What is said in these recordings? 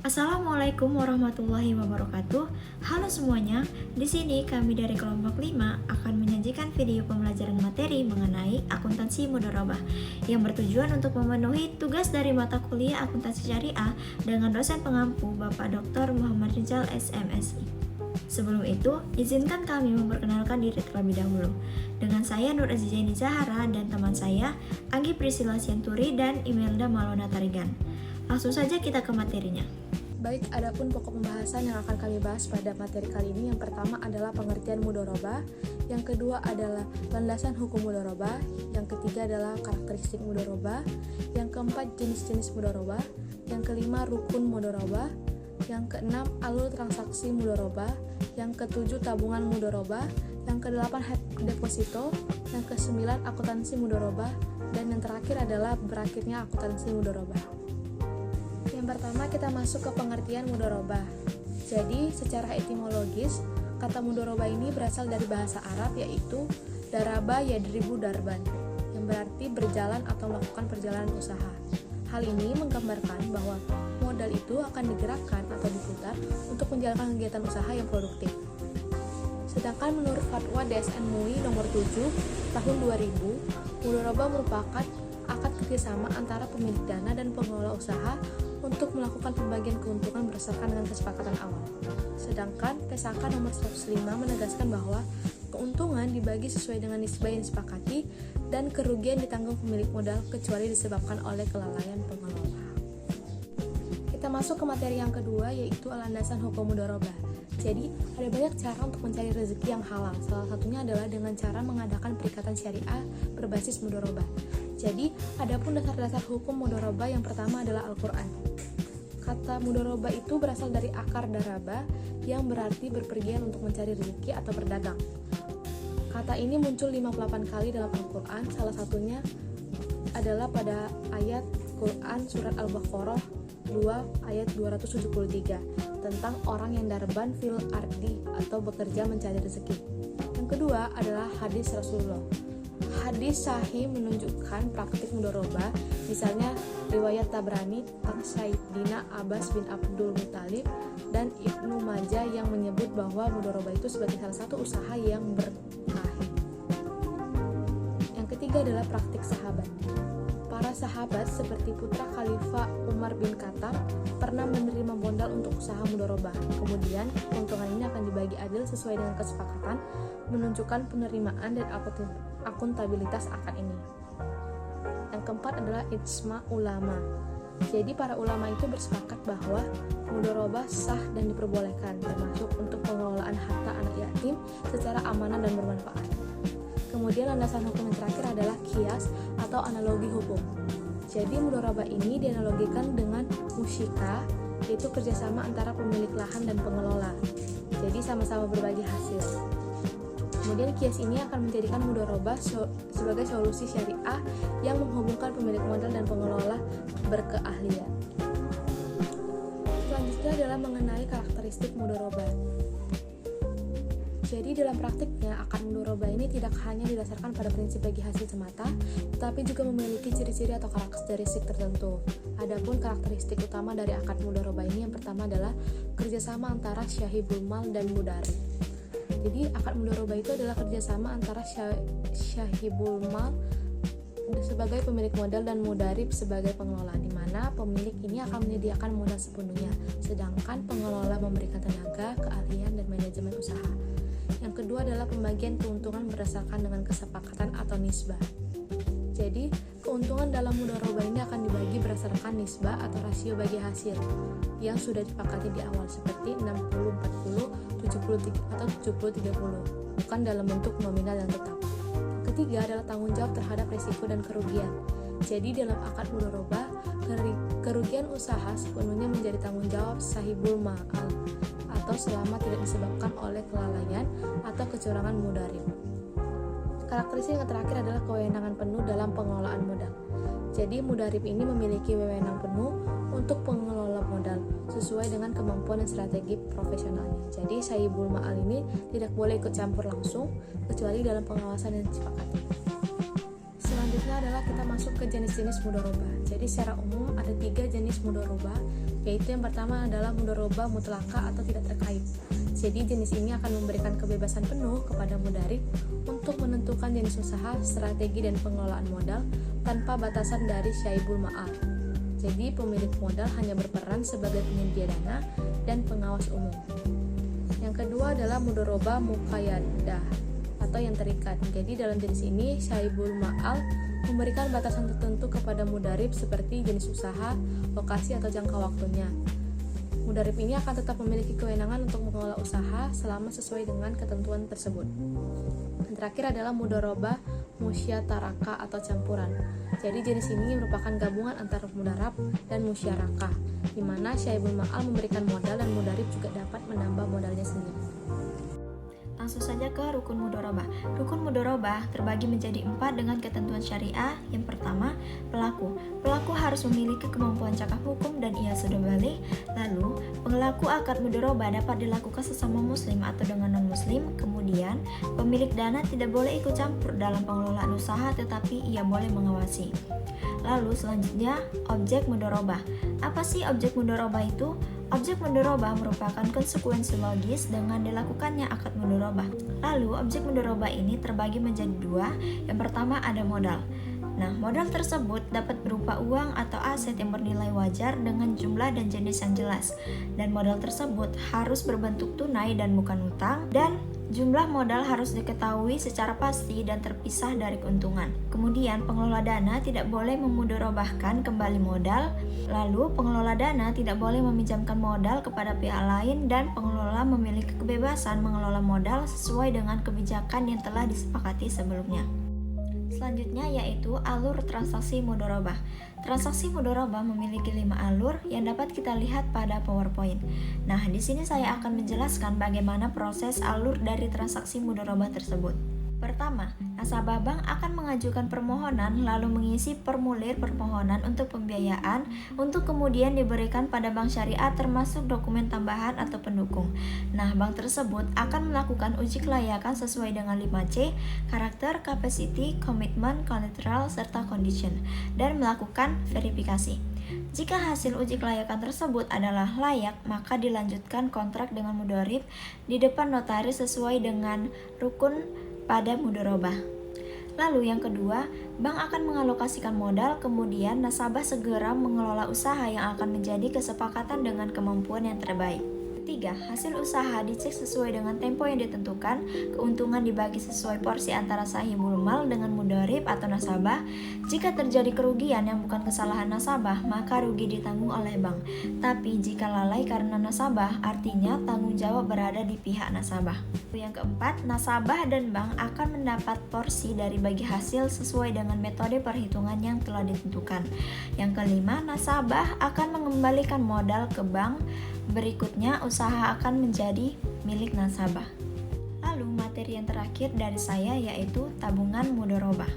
Assalamualaikum warahmatullahi wabarakatuh. Halo semuanya, di sini kami dari kelompok 5 akan menyajikan video pembelajaran materi mengenai akuntansi mudharabah yang bertujuan untuk memenuhi tugas dari mata kuliah akuntansi syariah dengan dosen pengampu Bapak Dr. Muhammad Rizal SMSI. Sebelum itu, izinkan kami memperkenalkan diri terlebih dahulu. Dengan saya Nur Azizaini Zahara dan teman saya Anggi Priscilla Sianturi dan Imelda Malona Tarigan. Langsung saja kita ke materinya. Baik, adapun pokok pembahasan yang akan kami bahas pada materi kali ini, yang pertama adalah pengertian mudharabah, yang kedua adalah landasan hukum mudharabah, yang ketiga adalah karakteristik mudharabah, yang keempat jenis-jenis mudharabah, yang kelima rukun mudharabah, yang keenam alur transaksi mudharabah, yang ketujuh tabungan mudharabah, yang kedelapan deposito, yang kesembilan akuntansi mudharabah, dan yang terakhir adalah berakhirnya akuntansi mudharabah. Yang pertama kita masuk ke pengertian mudharabah. Jadi secara etimologis, kata mudharabah ini berasal dari bahasa Arab yaitu daraba yadribu darban, yang berarti berjalan atau melakukan perjalanan usaha. Hal ini menggambarkan bahwa modal itu akan digerakkan atau diputar untuk menjalankan kegiatan usaha yang produktif. Sedangkan menurut Fatwa DSN MUI nomor 7 tahun 2000, mudharabah merupakan akad kerjasama antara pemilik dana dan pengelola usaha untuk melakukan pembagian keuntungan berdasarkan dengan kesepakatan awal. Sedangkan Pesaka nomor 105 menegaskan bahwa keuntungan dibagi sesuai dengan nisbah yang disepakati dan kerugian ditanggung pemilik modal kecuali disebabkan oleh kelalaian pengelola. Kita masuk ke materi yang kedua, yaitu landasan hukum mudharabah. Jadi, ada banyak cara untuk mencari rezeki yang halal. Salah satunya adalah dengan cara mengadakan perikatan syariah berbasis mudharabah. Jadi, adapun dasar-dasar hukum mudharabah yang pertama adalah Al-Quran. Kata mudharabah itu berasal dari akar daraba yang berarti berpergian untuk mencari rezeki atau berdagang. Kata ini muncul 58 kali dalam Al-Quran, salah satunya adalah pada ayat Quran surat Al-Baqarah 2 ayat 273 tentang orang yang darban fil ardi atau bekerja mencari rezeki. Yang kedua adalah hadis Rasulullah. Hadis sahih menunjukkan praktik mudharabah, misalnya riwayat Tabrani tentang Sayyidina Abbas bin Abdul Muthalib dan Ibnu Majah yang menyebut bahwa mudharabah itu sebagai salah satu usaha yang berkah. Yang ketiga adalah praktik sahabat. Para sahabat seperti putra Khalifah Umar bin Khattab pernah menerima modal untuk usaha mudharabah. Kemudian keuntungan ini akan dibagi adil sesuai dengan kesepakatan, menunjukkan penerimaan dan akuntabilitas akad ini. Yang keempat adalah ijma ulama. Jadi para ulama itu bersepakat bahwa mudharabah sah dan diperbolehkan, termasuk untuk pengelolaan harta anak yatim secara amanah dan bermanfaat. Kemudian landasan hukum yang terakhir adalah qiyas atau analogi hukum. Jadi mudharabah ini dianalogikan dengan musyikah, yaitu kerjasama antara pemilik lahan dan pengelola. Jadi sama-sama berbagi hasil. Kemudian qiyas ini akan menjadikan mudharabah sebagai solusi syariah yang menghubungkan pemilik modal dan pengelola berkeahlian. Selanjutnya adalah mengenai karakteristik mudharabah. Jadi dalam praktiknya, akad mudharabah ini tidak hanya didasarkan pada prinsip bagi hasil semata, tetapi juga memiliki ciri-ciri atau karakteristik tertentu. Adapun karakteristik utama dari akad mudharabah ini yang pertama adalah kerjasama antara syahibul mal dan mudarib. Jadi akad mudharabah itu adalah kerjasama antara syahibul mal sebagai pemilik modal dan mudarib sebagai pengelola, di mana pemilik ini akan menyediakan modal sepenuhnya, sedangkan pengelola memberikan tenaga, keahlian, dan manajemen usaha. Yang kedua adalah pembagian keuntungan berdasarkan dengan kesepakatan atau nisbah. Jadi, keuntungan dalam mudharabah ini akan dibagi berdasarkan nisbah atau rasio bagi hasil yang sudah disepakati di awal seperti 60-40, 70 atau 70-30, bukan dalam bentuk nominal yang tetap. Ketiga adalah tanggung jawab terhadap risiko dan kerugian. Jadi dalam akad mudharabah, kerugian usaha sepenuhnya menjadi tanggung jawab sahibul ma'al atau selama tidak disebabkan oleh kelalaian atau kecurangan mudarib. Karakteristik yang terakhir adalah kewenangan penuh dalam pengelolaan modal. Jadi mudarib ini memiliki wewenang penuh untuk pengelola modal sesuai dengan kemampuan dan strategi profesionalnya. Jadi sahibul ma'al ini tidak boleh ikut campur langsung kecuali dalam pengawasan yang disepakati. Selanjutnya adalah kita masuk ke jenis-jenis mudharabah. Jadi secara umum ada ada 3 jenis mudharabah, yaitu yang pertama adalah mudharabah mutlaka atau tidak terkait. Jadi jenis ini akan memberikan kebebasan penuh kepada mudarib untuk menentukan jenis usaha, strategi, dan pengelolaan modal tanpa batasan dari syaibul ma'al. Jadi pemilik modal hanya berperan sebagai penyedia dana dan pengawas umum. Yang kedua adalah mudharabah muqayyadah atau yang terikat. Jadi dalam jenis ini syaibul ma'al memberikan batasan tertentu kepada mudarib seperti jenis usaha, lokasi, atau jangka waktunya. Mudarib ini akan tetap memiliki kewenangan untuk mengelola usaha selama sesuai dengan ketentuan tersebut. Dan terakhir adalah mudharabah musyataraka atau campuran. Jadi jenis ini merupakan gabungan antara mudarab dan musyarakah, di mana syaibul ma'al memberikan modal dan mudarib juga dapat menambah modalnya sendiri. Langsung saja ke rukun mudharabah. Rukun mudharabah terbagi menjadi 4 dengan ketentuan syariah. Yang pertama, pelaku. Pelaku harus memiliki kemampuan cakap hukum dan ia sudah balik. Lalu, pelaku akad mudharabah dapat dilakukan sesama muslim atau dengan non-muslim. Kemudian, pemilik dana tidak boleh ikut campur dalam pengelolaan usaha tetapi ia boleh mengawasi. Lalu selanjutnya, objek mudharabah. Apa sih objek mudharabah itu? Objek mudharabah merupakan konsekuensi logis dengan dilakukannya akad mudharabah. Lalu, objek mudharabah ini terbagi menjadi 2. Yang pertama ada modal. Nah, modal tersebut dapat berupa uang atau aset yang bernilai wajar dengan jumlah dan jenis yang jelas. Dan modal tersebut harus berbentuk tunai dan bukan utang, dan jumlah modal harus diketahui secara pasti dan terpisah dari keuntungan. Kemudian, pengelola dana tidak boleh memudharabahkan kembali modal. Lalu, pengelola dana tidak boleh meminjamkan modal kepada pihak lain dan pengelola memiliki kebebasan mengelola modal sesuai dengan kebijakan yang telah disepakati sebelumnya. Selanjutnya yaitu alur transaksi mudharabah. Transaksi mudharabah memiliki 5 alur yang dapat kita lihat pada PowerPoint. Nah, di sini saya akan menjelaskan bagaimana proses alur dari transaksi mudharabah tersebut. Pertama, nasabah bank akan mengajukan permohonan lalu mengisi formulir permohonan untuk pembiayaan untuk kemudian diberikan pada bank syariah termasuk dokumen tambahan atau pendukung. Nah, bank tersebut akan melakukan uji kelayakan sesuai dengan 5C, karakter, capacity, commitment, collateral, serta condition, dan melakukan verifikasi. Jika hasil uji kelayakan tersebut adalah layak, maka dilanjutkan kontrak dengan mudharib di depan notaris sesuai dengan rukun pada mudharabah. Lalu yang kedua, bank akan mengalokasikan modal, kemudian nasabah segera mengelola usaha yang akan menjadi kesepakatan dengan kemampuan yang terbaik. Ketiga, hasil usaha dicek sesuai dengan tempo yang ditentukan, keuntungan dibagi sesuai porsi antara sahibul mal dengan mudharib atau nasabah. Jika terjadi kerugian yang bukan kesalahan nasabah, maka rugi ditanggung oleh bank. Tapi jika lalai karena nasabah, artinya tanggung jawab berada di pihak nasabah. Yang keempat, nasabah dan bank akan mendapat porsi dari bagi hasil sesuai dengan metode perhitungan yang telah ditentukan. Yang kelima, nasabah akan mengembalikan modal ke bank. Berikutnya, usaha akan menjadi milik nasabah. Lalu, materi yang terakhir dari saya yaitu tabungan mudharabah.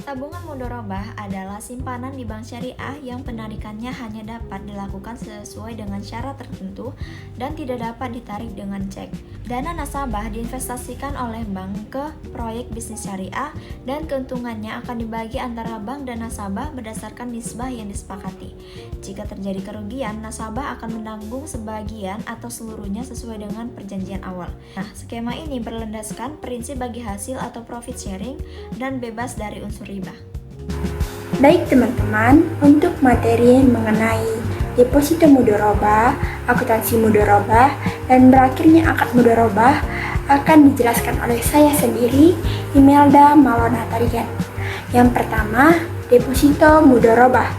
Tabungan mudharabah adalah simpanan di bank syariah yang penarikannya hanya dapat dilakukan sesuai dengan syarat tertentu dan tidak dapat ditarik dengan cek. Dana nasabah diinvestasikan oleh bank ke proyek bisnis syariah dan keuntungannya akan dibagi antara bank dan nasabah berdasarkan nisbah yang disepakati. Jika terjadi kerugian, nasabah akan menanggung sebagian atau seluruhnya sesuai dengan perjanjian awal. Nah, skema ini berlandaskan prinsip bagi hasil atau profit sharing dan bebas dari unsur riba. Baik teman-teman, untuk materi mengenai deposito mudharabah, akuntansi mudharabah, dan berakhirnya akad mudharabah akan dijelaskan oleh saya sendiri, Imelda Malona Tarigan. Yang pertama, deposito mudharabah.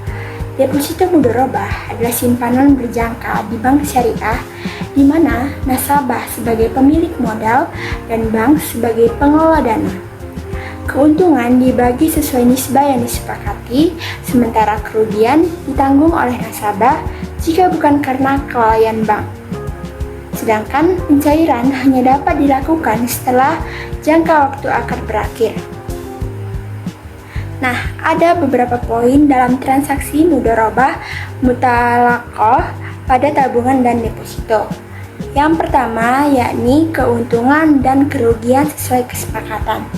Deposito mudharabah adalah simpanan berjangka di bank syariah di mana nasabah sebagai pemilik modal dan bank sebagai pengelola dana. Keuntungan dibagi sesuai nisbah yang disepakati, sementara kerugian ditanggung oleh nasabah jika bukan karena kelalaian bank. Sedangkan pencairan hanya dapat dilakukan setelah jangka waktu akad berakhir. Nah, ada beberapa poin dalam transaksi mudharabah mutalaqoh pada tabungan dan deposito. Yang pertama yakni keuntungan dan kerugian sesuai kesepakatan.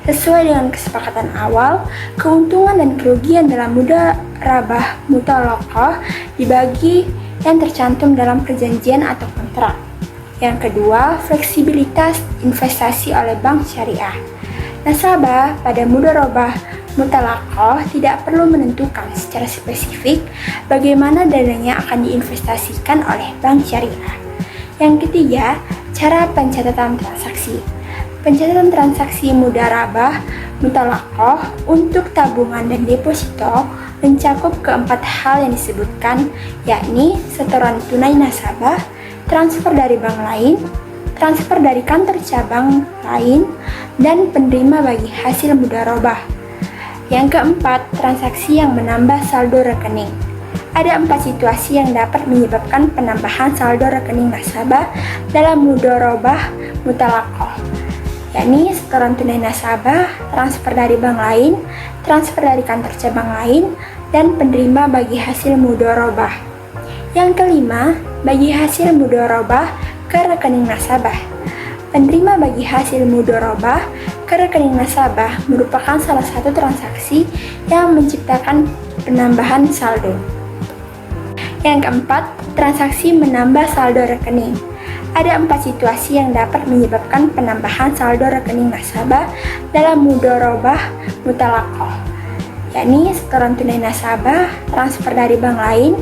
Sesuai dengan kesepakatan awal, keuntungan dan kerugian dalam mudharabah mutalaqqah dibagi yang tercantum dalam perjanjian atau kontrak. Yang kedua, fleksibilitas investasi oleh bank syariah. Nasabah pada mudharabah mutalaqqah tidak perlu menentukan secara spesifik bagaimana dananya akan diinvestasikan oleh bank syariah. Yang ketiga, cara pencatatan transaksi. Pencatatan transaksi mudharabah mutalaqqah untuk tabungan dan deposito mencakup keempat hal yang disebutkan, yakni setoran tunai nasabah, transfer dari bank lain, transfer dari kantor cabang lain, dan penerima bagi hasil mudharabah. Yang keempat, transaksi yang menambah saldo rekening. Ada 4 situasi yang dapat menyebabkan penambahan saldo rekening nasabah dalam mudharabah mutalaqqah, yakni setoran tunai nasabah, transfer dari bank lain, transfer dari kantor cabang lain, dan penerima bagi hasil mudharabah. Yang kelima, bagi hasil mudharabah ke rekening nasabah. Penerima bagi hasil mudharabah ke rekening nasabah merupakan salah satu transaksi yang menciptakan penambahan saldo. Yang keempat, transaksi menambah saldo rekening. Ada 4 situasi yang dapat menyebabkan penambahan saldo rekening nasabah dalam mudharabah mutalaqqah, yakni setoran tunai nasabah, transfer dari bank lain,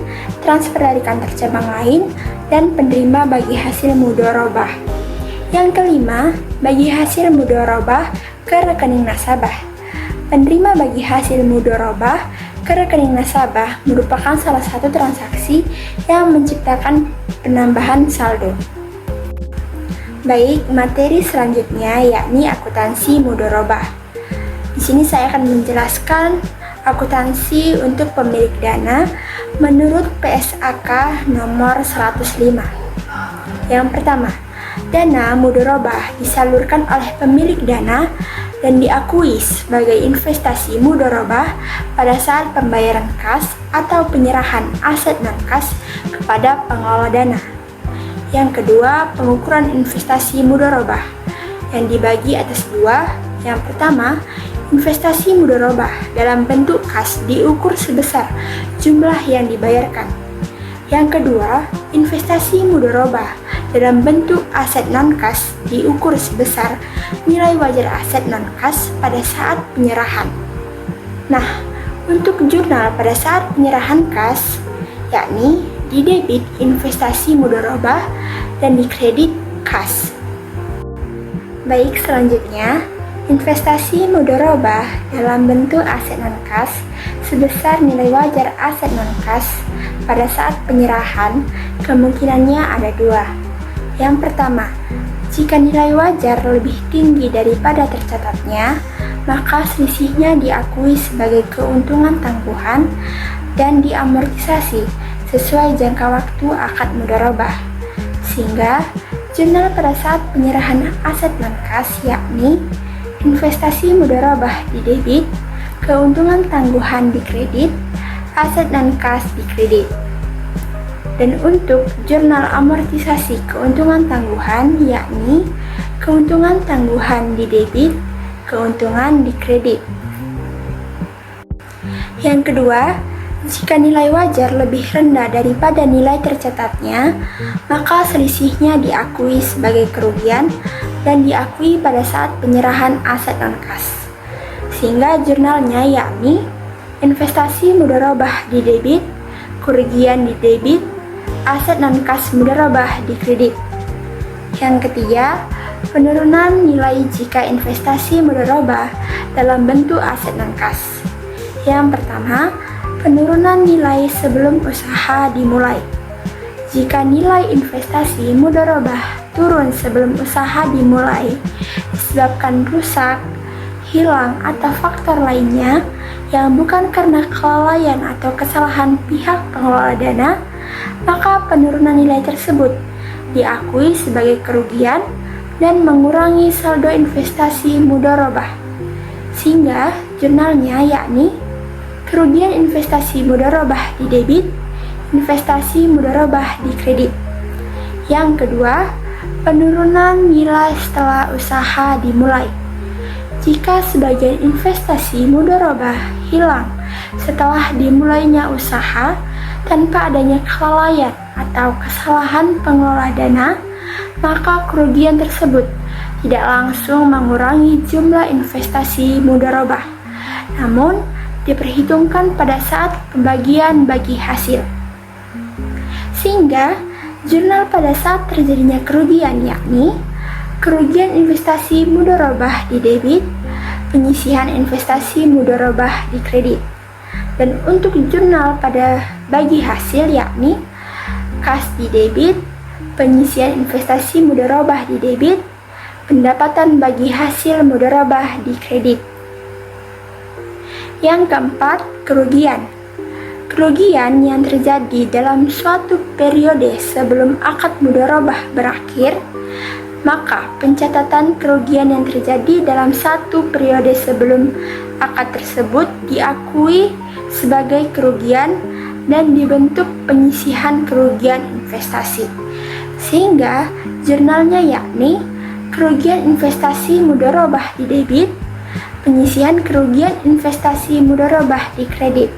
transfer dari kantor cabang lain, dan penerima bagi hasil mudharabah. Yang kelima, bagi hasil mudharabah ke rekening nasabah. Penerima bagi hasil mudharabah ke rekening nasabah merupakan salah satu transaksi yang menciptakan penambahan saldo. Baik, materi selanjutnya yakni akuntansi mudharabah. Di sini saya akan menjelaskan akuntansi untuk pemilik dana menurut PSAK nomor 105. Yang pertama, dana mudharabah disalurkan oleh pemilik dana dan diakui sebagai investasi mudharabah pada saat pembayaran kas atau penyerahan aset non-kas kepada pengelola dana. Yang kedua, pengukuran investasi mudharabah yang dibagi atas 2. Yang pertama, investasi mudharabah dalam bentuk kas diukur sebesar jumlah yang dibayarkan. Yang kedua, investasi mudharabah dalam bentuk aset non-kas diukur sebesar nilai wajar aset non-kas pada saat penyerahan. Nah, untuk jurnal pada saat penyerahan kas, yakni di debit investasi mudharabah dan di kredit kas. Baik, selanjutnya, investasi mudharabah dalam bentuk aset non-kas sebesar nilai wajar aset non-kas pada saat penyerahan kemungkinannya ada 2. Yang pertama, jika nilai wajar lebih tinggi daripada tercatatnya, maka selisihnya diakui sebagai keuntungan tangguhan dan diamortisasi sesuai jangka waktu akad mudharabah. Sehingga jurnal pada saat penyerahan aset non-kas yakni investasi mudharabah di debit, keuntungan tangguhan di kredit, aset non-kas di kredit. Dan untuk jurnal amortisasi keuntungan tangguhan yakni keuntungan tangguhan di debit, keuntungan di kredit. Yang kedua, jika nilai wajar lebih rendah daripada nilai tercatatnya, maka selisihnya diakui sebagai kerugian dan diakui pada saat penyerahan aset non-kas. Sehingga jurnalnya yakni investasi mudharabah di debit, kerugian di debit, aset non-kas mudharabah di kredit. Yang ketiga, penurunan nilai jika investasi mudharabah dalam bentuk aset non-kas. Yang pertama, penurunan nilai sebelum usaha dimulai. Jika nilai investasi mudharabah turun sebelum usaha dimulai disebabkan rusak, hilang, atau faktor lainnya yang bukan karena kelalaian atau kesalahan pihak pengelola dana, maka penurunan nilai tersebut diakui sebagai kerugian dan mengurangi saldo investasi mudharabah. Sehingga jurnalnya yakni kerugian investasi mudharabah di debit, investasi mudharabah di kredit. Yang kedua, penurunan nilai setelah usaha dimulai. Jika sebagian investasi mudharabah hilang setelah dimulainya usaha tanpa adanya kelalaian atau kesalahan pengelola dana, maka kerugian tersebut tidak langsung mengurangi jumlah investasi mudharabah, namun diperhitungkan pada saat pembagian bagi hasil. Sehingga jurnal pada saat terjadinya kerugian yakni kerugian investasi mudharabah di debit, penyisihan investasi mudharabah di kredit. Dan untuk jurnal pada bagi hasil yakni kas di debit, penyisihan investasi mudharabah di debit, pendapatan bagi hasil mudharabah di kredit. Yang keempat, kerugian. Kerugian yang terjadi dalam suatu periode sebelum akad mudharabah berakhir, maka pencatatan kerugian yang terjadi dalam satu periode sebelum akad tersebut diakui sebagai kerugian dan dibentuk penyisihan kerugian investasi. Sehingga jurnalnya yakni kerugian investasi mudharabah di debit, penyisihan kerugian investasi mudharabah di kredit.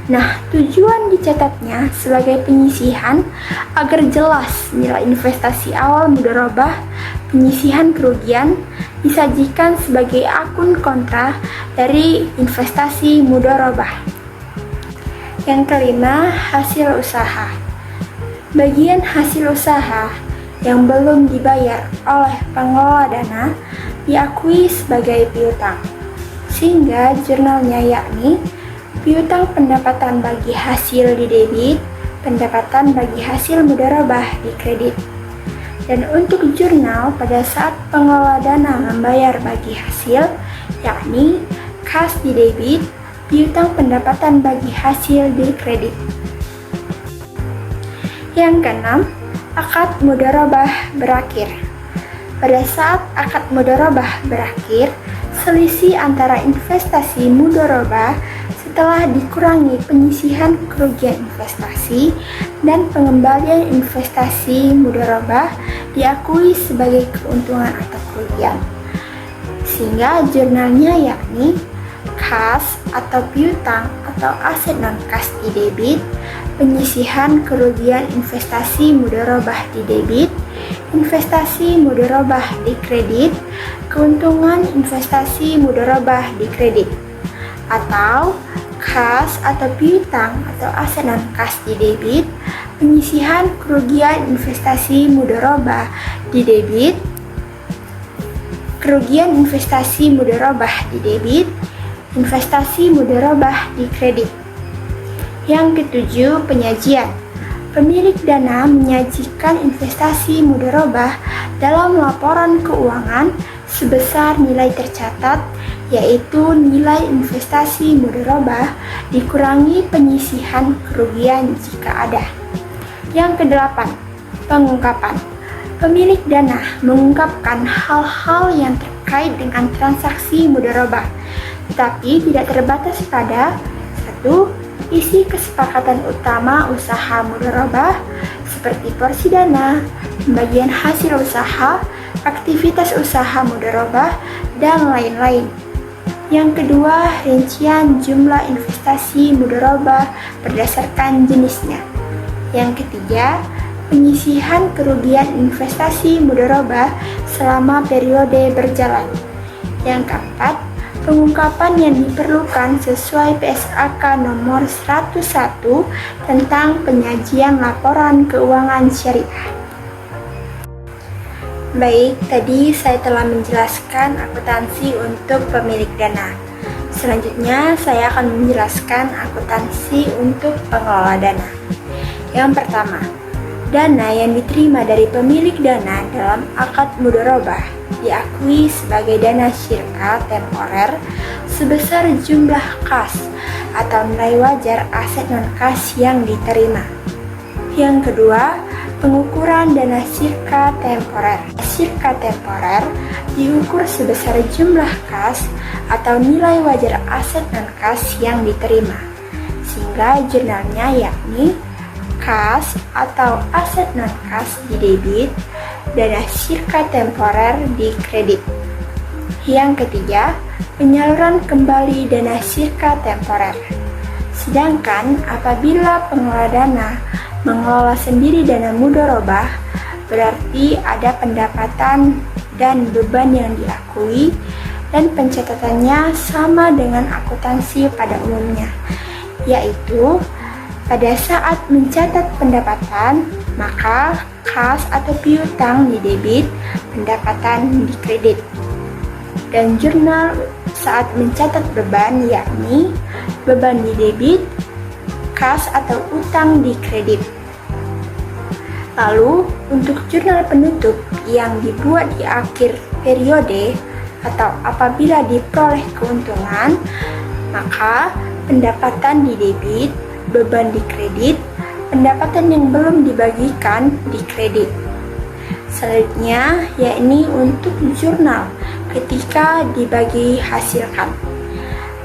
Nah, tujuan dicatatnya sebagai penyisihan agar jelas nilai investasi awal mudharabah, penyisihan kerugian disajikan sebagai akun kontra dari investasi mudharabah. Yang kelima, hasil usaha. Bagian hasil usaha yang belum dibayar oleh pengelola dana diakui sebagai piutang. Sehingga jurnalnya yakni piutang pendapatan bagi hasil di debit, pendapatan bagi hasil mudharabah di kredit. Dan untuk jurnal pada saat pengelola dana membayar bagi hasil, yakni kas di debit, piutang pendapatan bagi hasil di kredit. Yang keenam, akad mudharabah berakhir. Pada saat akad mudharabah berakhir, selisih antara investasi mudharabah setelah dikurangi penyisihan kerugian investasi dan pengembalian investasi mudharabah diakui sebagai keuntungan atau kerugian. Sehingga jurnalnya yakni kas atau piutang atau aset non-kas di debit, penyisihan kerugian investasi mudharabah di debit, investasi mudharabah di kredit, keuntungan investasi mudharabah di kredit. Atau kas atau piutang atau aset non-kas di debit, penyisihan kerugian investasi mudharabah di debit, kerugian investasi mudharabah di debit, investasi mudharabah di kredit. Yang ketujuh, penyajian. Pemilik dana menyajikan investasi mudharabah dalam laporan keuangan sebesar nilai tercatat, yaitu nilai investasi mudharabah dikurangi penyisihan kerugian jika ada. Yang kedelapan, pengungkapan. Pemilik dana mengungkapkan hal-hal yang terkait dengan transaksi mudharabah, tetapi tidak terbatas pada 1. Isi kesepakatan utama usaha mudharabah seperti porsi dana, pembagian hasil usaha, aktivitas usaha mudharabah, dan lain-lain. Yang kedua, rincian jumlah investasi mudharabah berdasarkan jenisnya. Yang ketiga, penyisihan kerugian investasi mudharabah selama periode berjalan. Yang keempat, pengungkapan yang diperlukan sesuai PSAK nomor 101 tentang penyajian laporan keuangan syariah. Baik, tadi saya telah menjelaskan akuntansi untuk pemilik dana. Selanjutnya, saya akan menjelaskan akuntansi untuk pengelola dana. Yang pertama, dana yang diterima dari pemilik dana dalam akad mudharabah diakui sebagai dana syirka temporer sebesar jumlah kas atau nilai wajar aset non-kas yang diterima. Yang kedua, pengukuran dana syirka temporer. Syirka temporer diukur sebesar jumlah kas atau nilai wajar aset non-kas yang diterima. Sehingga jurnalnya yakni kas atau aset non-kas di debit, dana syirka temporer di kredit. Yang ketiga, penyaluran kembali dana syirka temporer. Sedangkan apabila pengelola dana mengelola sendiri dana mudharabah, berarti ada pendapatan dan beban yang diakui dan pencatatannya sama dengan akuntansi pada umumnya, yaitu pada saat mencatat pendapatan, maka kas atau piutang didebit, pendapatan dikredit. Dan jurnal saat mencatat beban, yakni beban didebit, kas atau utang dikredit. Lalu, untuk jurnal penutup yang dibuat di akhir periode atau apabila diperoleh keuntungan, maka pendapatan didebit, beban dikredit, pendapatan yang belum dibagikan dikredit. Selanjutnya, yakni untuk jurnal ketika dibagi hasilkan,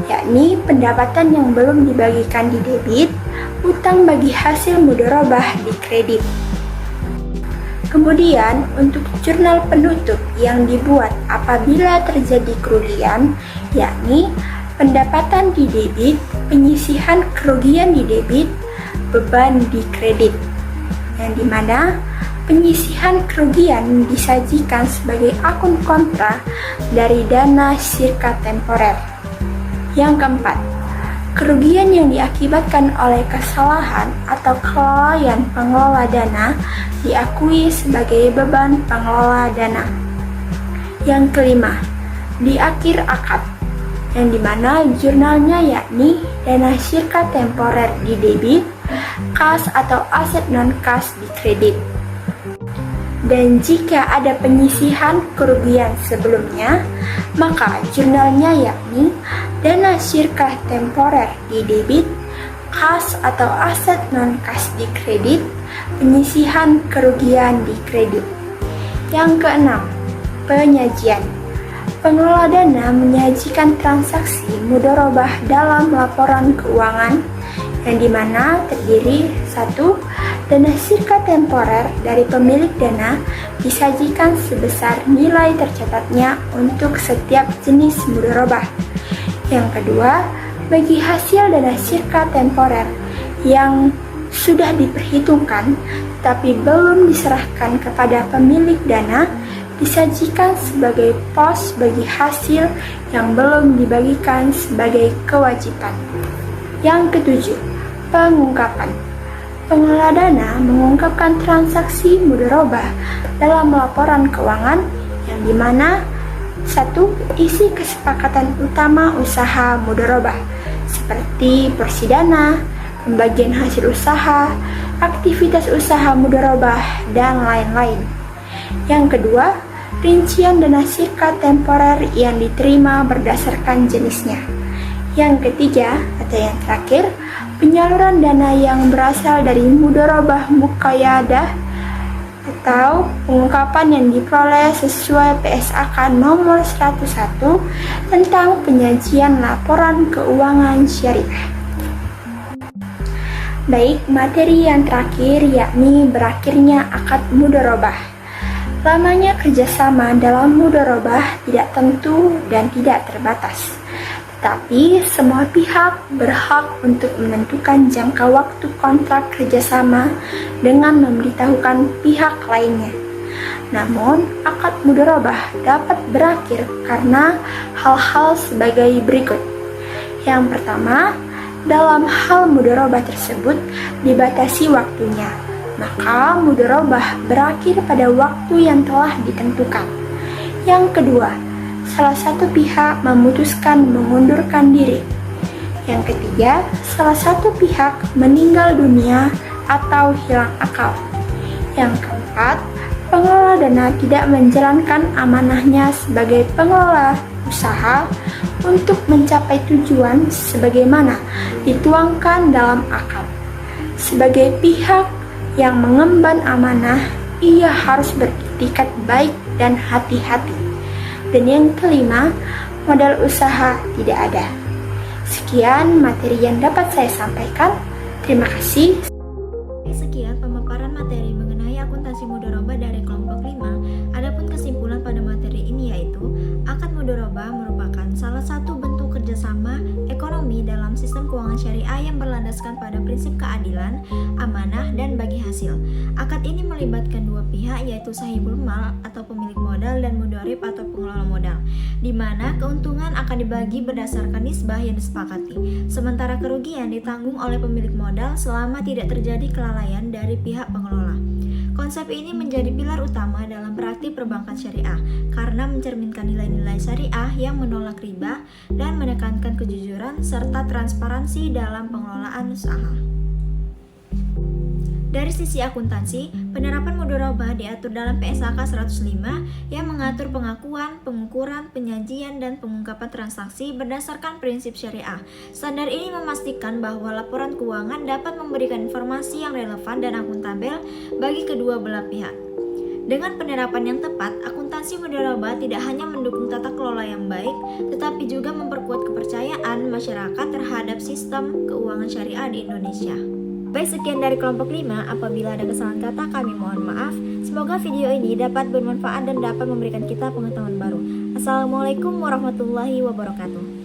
yakni pendapatan yang belum dibagikan didebit, utang bagi hasil mudharabah dikredit. Kemudian, untuk jurnal penutup yang dibuat apabila terjadi kerugian, yakni pendapatan didebit, penyisihan kerugian didebit, beban dikredit, yang dimana penyisihan kerugian disajikan sebagai akun kontra dari dana sirka temporer. Yang keempat, kerugian yang diakibatkan oleh kesalahan atau kelalaian pengelola dana diakui sebagai beban pengelola dana. Yang kelima, di akhir akad, yang dimana jurnalnya yakni dana sirka temporer didebit, kas atau aset non-kas dikredit. Dan jika ada penyisihan kerugian sebelumnya, maka jurnalnya yakni dana sirka temporer didebit, kas atau aset non-kas dikredit, penyisihan kerugian dikredit. Yang keenam, penyajian. Pengelola dana menyajikan transaksi mudharabah dalam laporan keuangan yang dimana terdiri 1. Dana sirka temporer dari pemilik dana disajikan sebesar nilai tercatatnya untuk setiap jenis mudharabah. Yang kedua, bagi hasil dana sirka temporer yang sudah diperhitungkan tapi belum diserahkan kepada pemilik dana disajikan sebagai pos bagi hasil yang belum dibagikan sebagai kewajiban. Yang ketujuh, pengungkapan. Pengelola dana mengungkapkan transaksi mudharabah dalam laporan keuangan yang dimana 1. Isi kesepakatan utama usaha mudharabah seperti porsi dana, pembagian hasil usaha, aktivitas usaha mudharabah, dan lain-lain. Yang kedua, rincian dana sirka temporer yang diterima berdasarkan jenisnya. Yang ketiga, atau yang terakhir, penyaluran dana yang berasal dari mudharabah muqayyadah atau pengungkapan yang diperoleh sesuai PSAK nomor 101 tentang penyajian laporan keuangan syariah. Baik, materi yang terakhir yakni berakhirnya akad mudharabah. Lamanya kerjasama dalam mudharabah tidak tentu dan tidak terbatas. Tapi semua pihak berhak untuk menentukan jangka waktu kontrak kerjasama dengan memberitahukan pihak lainnya. Namun, akad mudharabah dapat berakhir karena hal-hal sebagai berikut. Yang pertama, dalam hal mudharabah tersebut dibatasi waktunya, maka mudharabah berakhir pada waktu yang telah ditentukan. Yang kedua, salah satu pihak memutuskan mengundurkan diri. Yang ketiga, salah satu pihak meninggal dunia atau hilang akal. Yang keempat, pengelola dana tidak menjalankan amanahnya sebagai pengelola usaha untuk mencapai tujuan sebagaimana dituangkan dalam akad. Sebagai pihak yang mengemban amanah, ia harus beriktikat baik dan hati-hati. Dan yang kelima, modal usaha tidak ada. Sekian materi yang dapat saya sampaikan. Terima kasih. Sekian pemaparan materi mengenai akuntansi mudharabah dari kelompok 5. Adapun kesimpulan pada materi ini yaitu akad mudharabah merupakan salah satu bentuk kerjasama ekonomi dalam sistem keuangan keuangan syariah yang berlandaskan pada prinsip keadilan, amanah, dan bagi hasil. Akad ini melibatkan dua pihak, yaitu sahibul mal atau pemilik modal dan mudharib atau pengelola modal, di mana keuntungan akan dibagi berdasarkan nisbah yang disepakati, sementara kerugian ditanggung oleh pemilik modal selama tidak terjadi kelalaian dari pihak pengelola. Konsep ini menjadi pilar utama dalam praktik perbankan syariah karena mencerminkan nilai-nilai syariah yang menolak riba dan menekankan kejujuran serta transparansi dalam pengelolaan usaha. Dari sisi akuntansi, penerapan mudharabah diatur dalam PSAK 105 yang mengatur pengakuan, pengukuran, penyajian, dan pengungkapan transaksi berdasarkan prinsip syariah. Standar ini memastikan bahwa laporan keuangan dapat memberikan informasi yang relevan dan akuntabel bagi kedua belah pihak. Dengan penerapan yang tepat, akuntansi mudharabah tidak hanya mendukung tata kelola yang baik, tetapi juga memperkuat kepercayaan masyarakat terhadap sistem keuangan syariah di Indonesia. Baik, sekian dari kelompok 5. Apabila ada kesalahan kata, kami mohon maaf. Semoga video ini dapat bermanfaat dan dapat memberikan kita pengetahuan baru. Assalamualaikum warahmatullahi wabarakatuh.